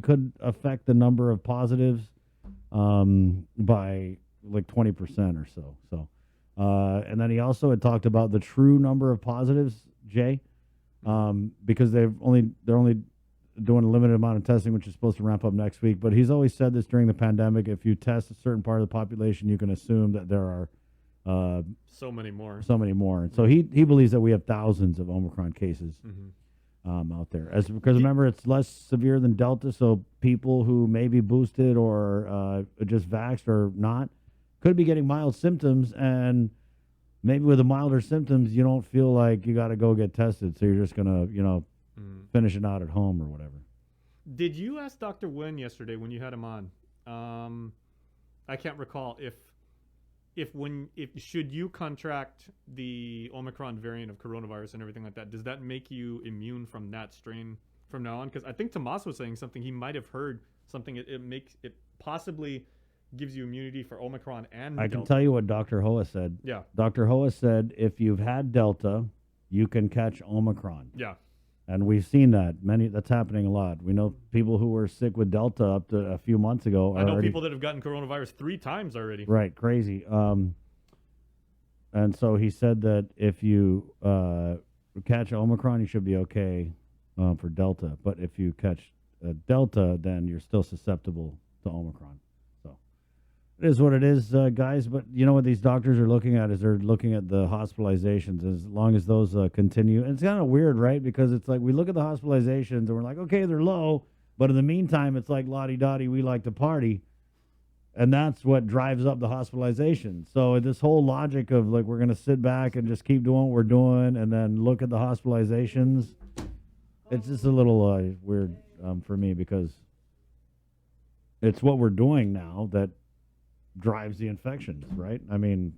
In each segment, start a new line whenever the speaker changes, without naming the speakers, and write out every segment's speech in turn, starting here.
could affect the number of positives by like 20% or so. So, and then he also had talked about the true number of positives, Jay, because they're only doing a limited amount of testing, which is supposed to ramp up next week. But he's always said this during the pandemic: if you test a certain part of the population, you can assume that there are
so many more.
And so he believes that we have thousands of Omicron cases out there. Because remember, it's less severe than Delta, so people who may be boosted or just vaxxed or not could be getting mild symptoms, and maybe with the milder symptoms, you don't feel like you got to go get tested, so you're just gonna, finish it out at home or whatever.
Did you ask Dr. Nguyen yesterday when you had him on? I can't recall if should you contract the Omicron variant of coronavirus and everything like that, does that make you immune from that strain from now on? Because I think Tomas was saying something. He might have heard something. It possibly gives you immunity for Omicron and
I
Delta.
can tell you what Dr. Hoa said.
Yeah.
Dr. Hoa said if you've had Delta, you can catch Omicron.
Yeah.
And we've seen that. That's happening a lot. We know people who were sick with Delta up to a few months ago.
I know people that have gotten coronavirus 3 times already.
Right, crazy. And so he said that if you catch Omicron, you should be okay for Delta. But if you catch Delta, then you're still susceptible to Omicron. So it is what it is, guys. But you know what these doctors are looking at is they're looking at the hospitalizations. As long as those continue. And it's kind of weird, right? Because it's like we look at the hospitalizations and we're like, okay, they're low. But in the meantime, it's like lottie-dottie, we like to party. And that's what drives up the hospitalization. So this whole logic of like we're going to sit back and just keep doing what we're doing and then look at the hospitalizations, it's just a little weird for me because it's what we're doing now that drives the infections, right? I mean,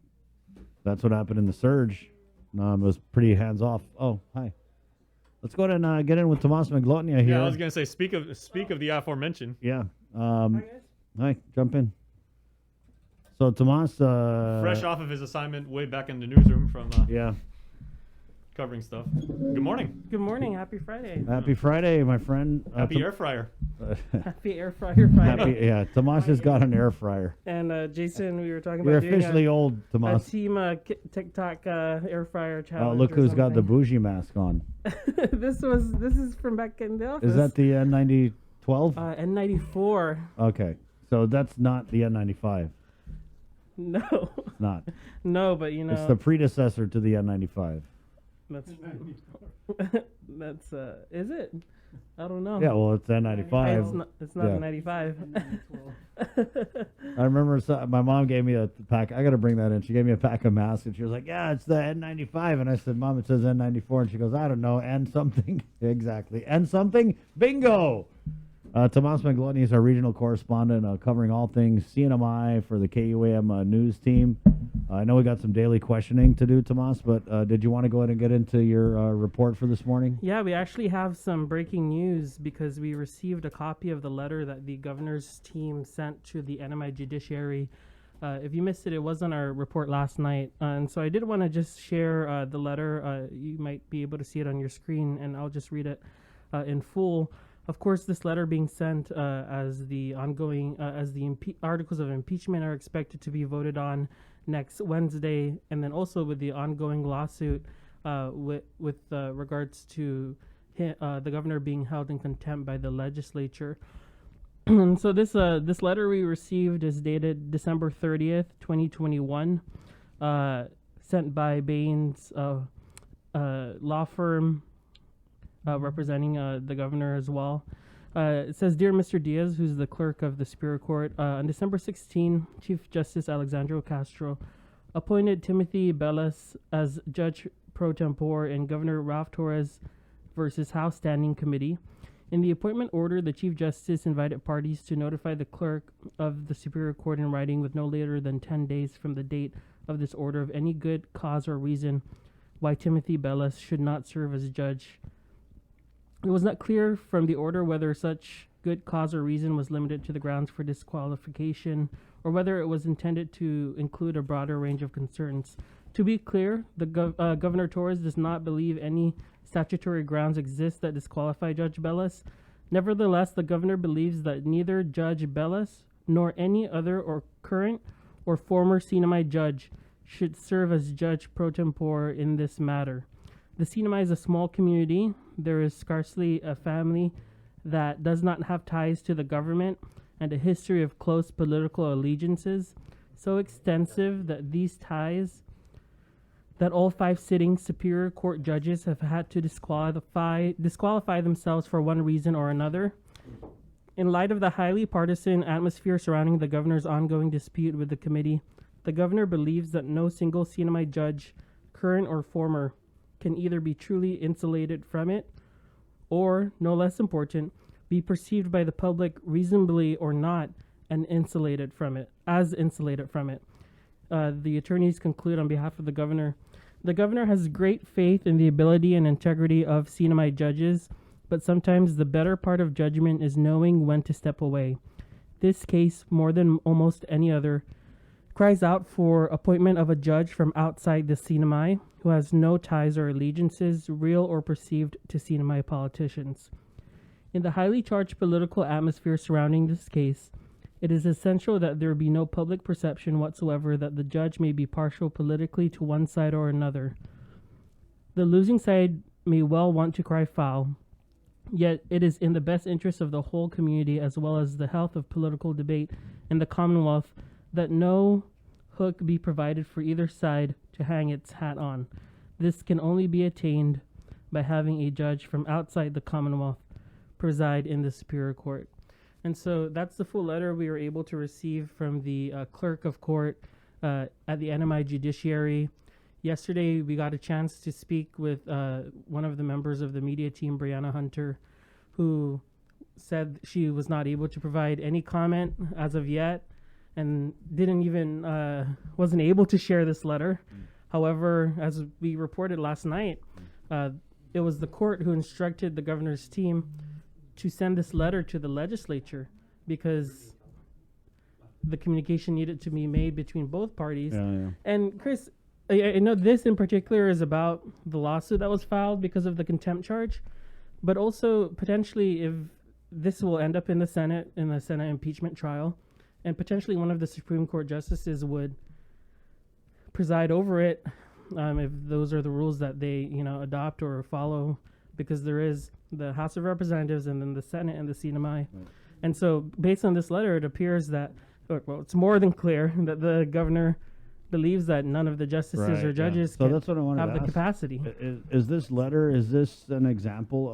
that's what happened in the surge. It was pretty hands-off. Oh, hi. Let's go ahead and get in with Tomas Manglona here.
Yeah, I was going to say, speak of the aforementioned.
Yeah. Hi, jump in. So Tomas,
fresh off of his assignment way back in the newsroom from covering stuff. Good morning.
Good morning. Happy Friday.
Happy Friday, my friend.
Happy air fryer.
Happy air fryer Friday.
Tomas has got an air fryer.
And Jason, we were talking
You're
about doing
officially old, Tomas.
a team TikTok air fryer challenge.
Oh, look who's got the bougie mask on.
This is from back in the office.
Is that the N9012?
N94.
Okay, so that's not the N95.
No.
It's not.
No, but
It's the predecessor to the N95.
That's is it? I don't know.
Yeah, well, it's N95.
It's not the 95.
I remember my mom gave me a pack. I got to bring that in. She gave me a pack of masks, and she was like, yeah, it's the N95. And I said, Mom, it says N94. And she goes, I don't know, N something. Exactly. N something? Bingo! Tomas Manglona is our regional correspondent covering all things CNMI for the KUAM news team. I know we got some daily questioning to do, Tomas, but did you want to go ahead and get into your report for this morning?
Yeah, we actually have some breaking news because we received a copy of the letter that the governor's team sent to the NMI judiciary. If you missed it, it was on our report last night. And so I did want to just share the letter. You might be able to see it on your screen, and I'll just read it in full. Of course, this letter being sent as the ongoing, as the articles of impeachment are expected to be voted on next Wednesday, and then also with the ongoing lawsuit with regards to the governor being held in contempt by the legislature. And so this letter we received is dated December 30th, 2021, sent by Bain's law firm, representing the governor as well. It says, Dear Mr. Diaz, who's the clerk of the Superior Court, on December 16, Chief Justice Alexandro Castro appointed Timothy Bellis as Judge Pro Tempore in Governor Ralph Torres versus House Standing Committee. In the appointment order, the Chief Justice invited parties to notify the clerk of the Superior Court in writing with no later than 10 days from the date of this order of any good cause or reason why Timothy Bellis should not serve as judge. It was not clear from the order whether such good cause or reason was limited to the grounds for disqualification or whether it was intended to include a broader range of concerns. To be clear, the Governor Torres does not believe any statutory grounds exist that disqualify Judge Bellis. Nevertheless, the governor believes that neither Judge Bellis nor any other or current or former Sinai judge should serve as judge pro tempore in this matter. The Sinai is a small community. There is scarcely a family that does not have ties to the government and a history of close political allegiances, so extensive that these ties that all 5 sitting Superior Court judges have had to disqualify themselves for one reason or another. In light of the highly partisan atmosphere surrounding the governor's ongoing dispute with the committee, the governor believes that no single Sinai judge, current or former, can either be truly insulated from it or, no less important, be perceived by the public reasonably or not and insulated from it. The attorneys conclude on behalf of the governor. The governor has great faith in the ability and integrity of Sinai judges, but sometimes the better part of judgment is knowing when to step away. This case, more than almost any other, cries out for appointment of a judge from outside the Sinai who has no ties or allegiances, real or perceived, to Sinai politicians. In the highly charged political atmosphere surrounding this case, it is essential that there be no public perception whatsoever that the judge may be partial politically to one side or another. The losing side may well want to cry foul, yet it is in the best interest of the whole community as well as the health of political debate in the Commonwealth that no hook be provided for either side to hang its hat on. This can only be attained by having a judge from outside the Commonwealth preside in the Superior Court. And so that's the full letter we were able to receive from the clerk of court at the NMI Judiciary. Yesterday, we got a chance to speak with one of the members of the media team, Brianna Hunter, who said she was not able to provide any comment as of yet and wasn't able to share this letter. However, as we reported last night, it was the court who instructed the governor's team to send this letter to the legislature because the communication needed to be made between both parties.
Yeah.
And Chris, I know this in particular is about the lawsuit that was filed because of the contempt charge, but also potentially if this will end up in the Senate impeachment trial, and potentially one of the Supreme Court justices would preside over it, if those are the rules that they adopt or follow, because there is the House of Representatives and then the Senate and the Sinai. Right. And so based on this letter, it appears that, it's more than clear that the governor believes that none of the justices or judges
so that's what I wanted
have
to
the
ask.
capacity.
Is this letter, is this an example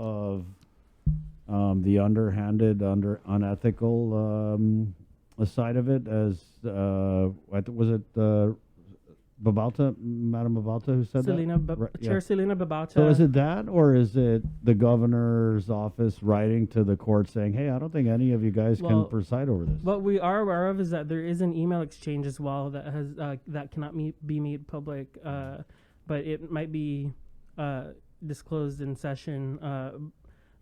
of the underhanded, unethical side of it? As was it Madam Babalta who said that?
Chair Selena Babalta.
So is it that, or is it the governor's office writing to the court saying, hey, I don't think any of you guys can preside over this?
What we are aware of is that there is an email exchange as well that has that cannot be made public, but it might be disclosed in session.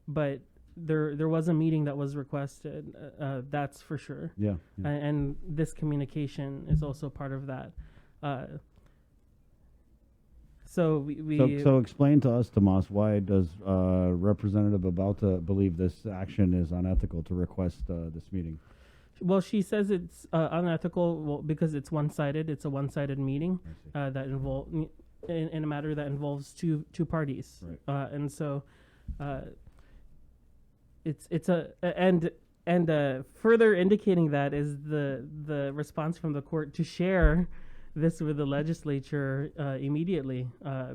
But there was a meeting that was requested, that's for sure.
Yeah.
And this communication is also part of that. So
So explain to us, Tomas, why does Representative Babalta believe this action is unethical to request this meeting?
Well, she says it's unethical because it's one-sided. It's a one-sided meeting that involve in a matter that involves two parties,
right.
And so it's further indicating that is the response from the court to share this with the legislature immediately,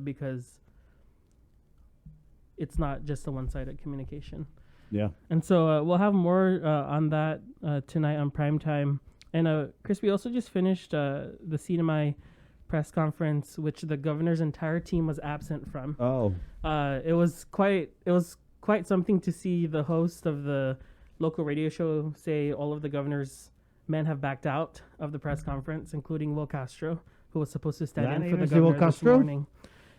because it's not just a one-sided communication.
Yeah.
And so we'll have more on that tonight on primetime. And Chris, we also just finished the CNMI press conference, which the governor's entire team was absent from.
Oh.
It was quite something to see the host of the local radio show say all of the governor's men have backed out of the press conference, including Will Castro, who was supposed to stand in for the governor this morning.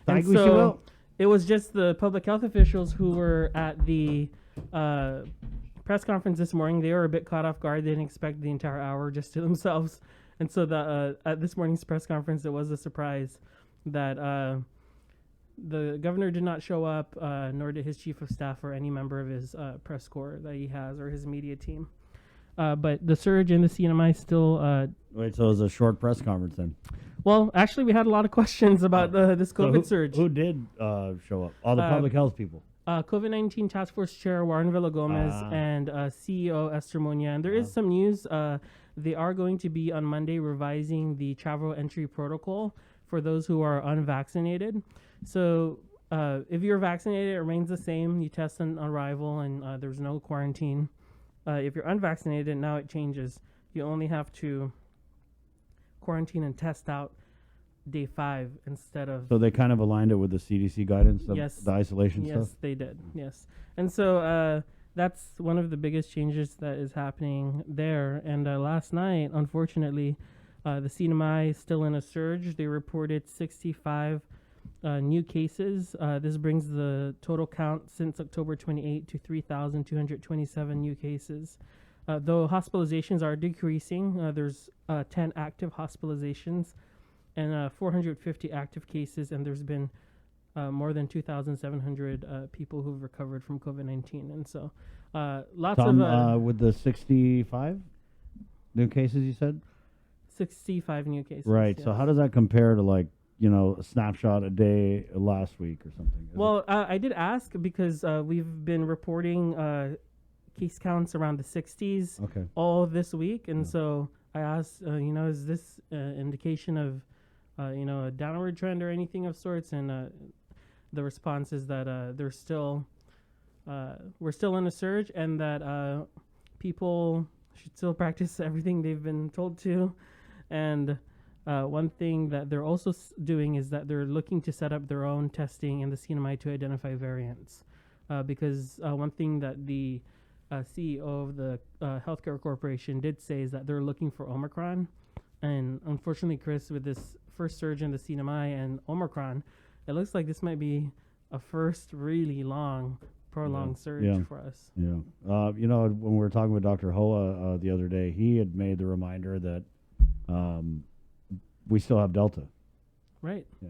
And so it was just the public health officials who were at the press conference this morning. They were a bit caught off guard. They didn't expect the entire hour just to themselves. And so at this morning's press conference, it was a surprise that the governor did not show up, nor did his chief of staff or any member of his press corps that he has or his media team. But the surge in the CNMI still.
Wait, so it was a short press conference then?
Well, actually, we had a lot of questions about this COVID surge.
Who did show up? All the public health people.
COVID-19 Task Force Chair Warren Villagomez and CEO Esther Muña. And there is some news. They are going to be on Monday revising the travel entry protocol for those who are unvaccinated. So if you're vaccinated, it remains the same. You test on arrival and there's no quarantine. If you're unvaccinated, now it changes. You only have to quarantine and test out day 5 instead of.
So they kind of aligned it with the CDC guidance of
Yes.
the isolation stuff?
Yes, they did. Yes. And so that's one of the biggest changes that is happening there. And last night, unfortunately, the CNMI is still in a surge. They reported 65 new cases. This brings the total count since October 28 to 3,227 new cases. Though hospitalizations are decreasing, there's 10 active hospitalizations and 450 active cases, and there's been more than 2,700 people who've recovered from COVID-19. And so lots
Tom,
of...
with the 65 new cases, you said?
65 new cases.
Right.
Yes.
So how does that compare to, like, you know, a snapshot a day last week or something?
Well, I did ask because we've been reporting case counts around the 60s all this week. And so I asked, is this indication of, a downward trend or anything of sorts? And the response is that we're still in a surge and that people should still practice everything they've been told to. And one thing that they're also doing is that they're looking to set up their own testing in the CNMI to identify variants. Because one thing that the CEO of the healthcare corporation did say is that they're looking for Omicron. And unfortunately, Chris, with this first surge in the CNMI and Omicron, it looks like this might be a first really prolonged surge for us.
Yeah. When we were talking with Dr. Hoa the other day, he had made the reminder that we still have Delta.
Right.
Yeah.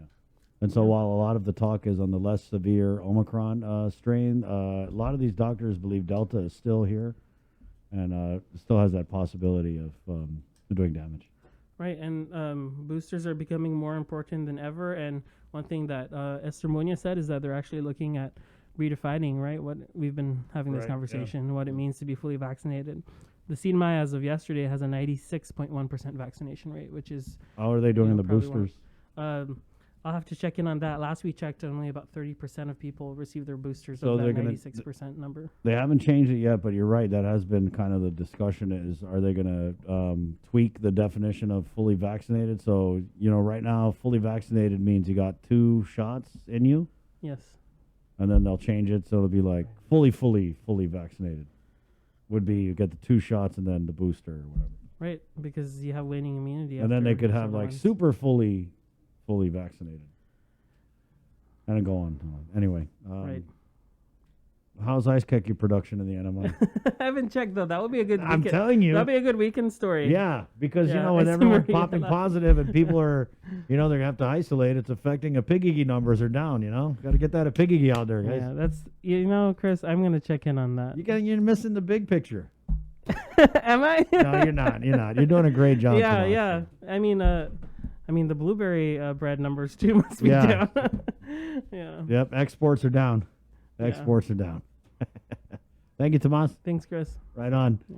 And so while a lot of the talk is on the less severe Omicron strain, a lot of these doctors believe Delta is still here and still has that possibility of doing damage.
Right, and boosters are becoming more important than ever. And one thing that Esther Muña said is that they're actually looking at redefining, right, what we've been having this conversation, what it means to be fully vaccinated. The CNMI, as of yesterday, has a 96.1% vaccination rate, which is...
How are they doing in the boosters?
I'll have to check in on that. Last we checked, only about 30% of people received their boosters,
so
of that 96% number.
They haven't changed it yet, but you're right. That has been kind of the discussion is, are they going to tweak the definition of fully vaccinated? So, right now, fully vaccinated means you got 2 shots in you.
Yes.
And then they'll change it, so it'll be like fully vaccinated. Would be you get the 2 shots and then the booster or whatever.
Right, because you have waning immunity.
And then they could have like super fully vaccinated. And go on. Anyway.
Right.
How's Ice Keki production in the NMI?
I haven't checked, though. That would be a good
I'm telling you.
That'd be a good weekend story.
Yeah, because, when everyone's popping positive and people are, they're going to have to isolate, it's affecting a piggy numbers are down, Got to get that a piggy out there, guys.
Yeah, that's, Chris, I'm going to check in on that.
You're missing the big picture.
Am I?
No, you're not. You're doing a great job.
Yeah, yeah. I mean, the blueberry bread numbers, too, must be down. Yeah.
Yep, exports are down. Exports are down. Thank you, Tomas.
Thanks, Chris.
Right on.
Yeah.